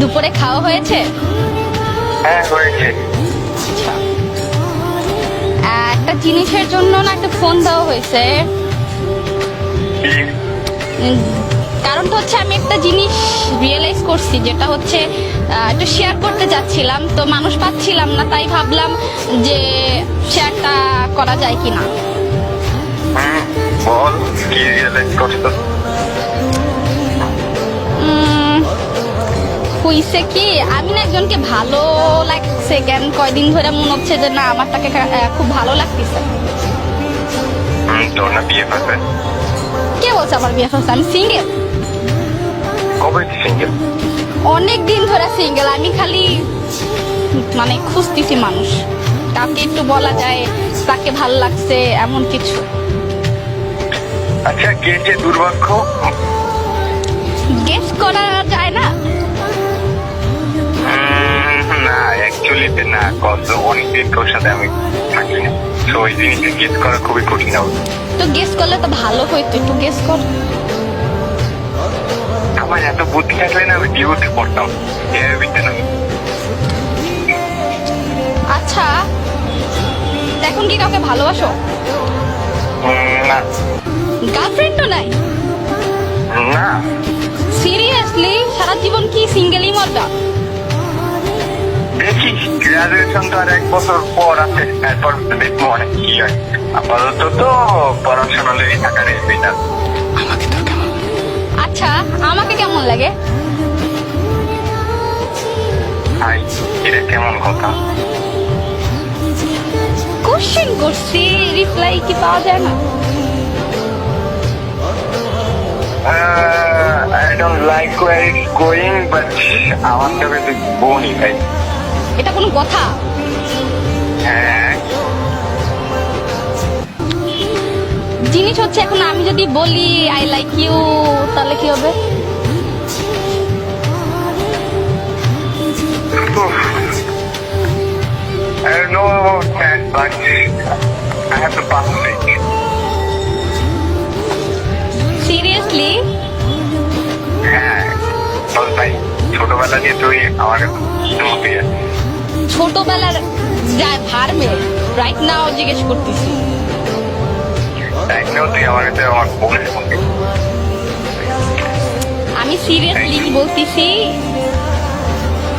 দুপুরে খাওয়া হয়েছে? হ্যাঁ হয়েছে। আচ্ছা, একটা জিনিসের জন্য না একটা ফোন দেওয়া হয়েছে। কি? উম, কারণটা হচ্ছে আমি একটা জিনিস রিয়েলাইজ করছি, যেটা হচ্ছে একটু শেয়ার করতে যাচ্ছিলাম, তো মানুষ পাচ্ছিলাম না, তাই ভাবলাম যে শেয়ারটা করা যায় কিনা। বল কি রিয়েলাইজ করছো? হইছে কি, আমি না একজনকে ভালো লাগছে, কেন কয়দিন ধরে মনে হচ্ছে যে না আমার তাকে খুব ভালো লাগতেছে। তোর না বিয়ে করবে? কে বলছে আমার বিয়ে হচ্ছে? আমি সিঙ্গেল। কবে সিঙ্গেল? অনেক দিন ধরে সিঙ্গেল। আমি খালি মানে খুঁজতেছি মানুষ, কাউকে একটু বলা যায় তাকে ভাল লাগছে এমন কিছু। আচ্ছা, কে যে দুর্ভাগ্য? গেস করা যায় না? না অ্যাকচুয়ালি না, কত অনেকদিন তোর সাথে আমি থাকি না, তো ওই জিনিসটা গেস করা খুবই কঠিন হবে। তো গেস করলে তো ভালো হইতো, একটু গেস কর। আমার এত বুদ্ধি থাকলে না আমি ডিউটি করতাম, এর ভিতরে না। আচ্ছা, এখন কি কাউকে ভালোবাসো? না। গার্লফ্রেন্ডও নাই? না। সিরিয়াসলি সারা জীবন কি সিঙ্গেলই মরবা? দেখি গ্রাজুয়েশন তো আর 1 বছর পর আছে, এরপর দেখবো অনেক কি হয়। আপাতত তো পড়াশোনা লেগে থাকার এটা। আমাকে তো কেমন? আচ্ছা, আমাকে কেমন লাগে? হাই, এটা কেমন কথা? কোশ্চেন করছি, রিপ্লাই কি পাওয়া যায় না? I don't like where it's going, but আমার তবে তুই বোনই ভাই। এটা কোনো কথা? হ্যাঁ। জিনিস হচ্ছে এখন আমি যদি বলি আই লাইক ইউ, তাহলে কি হবে? I don't know about that, but I have to pass it. Seriously? হ্যাঁ, বল ভাই, ছোটবেলা দিয়ে তুই আমার মতে ছোটবেলার যায় ভার্মে রাইট নাও জিজ্ঞেস করতেছি। একদম তুই আমার কাছে আমার বোনের মধ্যে। আমি সিরিয়াসলি বলতেছি।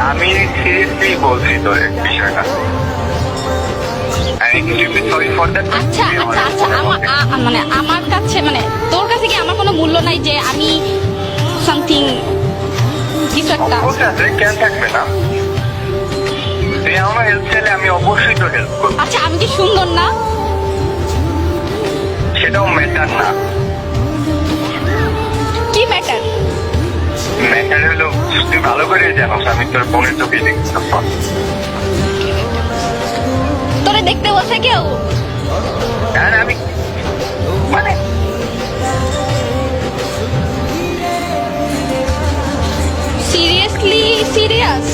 আমি সিরিয়াসলি বলছি তোর বিষয়টা। I'm extremely sorry for that. আচ্ছা আচ্ছা আচ্ছা, মানে আমার কাছে, মানে তোর কাছে কি আমার কোনো মূল্য নাই যে আমি সামথিং কিছু একটা? অবশ্যই আছে, কেন থাকবে না? তুই আমার হেল্প চাইলে আমি অবশ্যই তো হেল্প করবো। আচ্ছা, আমি কি সুন্দর না? সেটাও ম্যাটার না। কি ম্যাটার? ম্যাটার হলো তুই ভালো করে জানোস আমি তোর বোনের চোখে দেখতে পাব। তোরে দেখতে বসে কেউ? আর আমি মানে সিরিয়াসলি সিরিয়াস?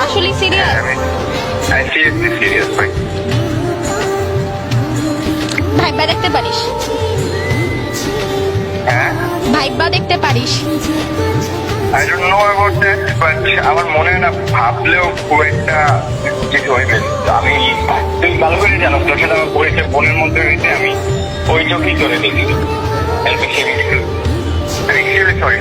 আসলে সিরিয়াস? আমি সিরিয়াসলি সিরিয়াস ভাই। ভাইবা দেখতে পারিস? হ্যাঁ, ভাইবা দেখতে পারিস? I don't know about that, but আমার মনে হয় না ভাবলেও খুব একটা কিছু হইবে। তো আমি তুই ভালো করে জানো তোর সাথে আমার পরিচয় বোনের মধ্যে হয়েছে, আমি ওই চোখেই করে দেখি। আমি এক্সট্রিমলি সরি।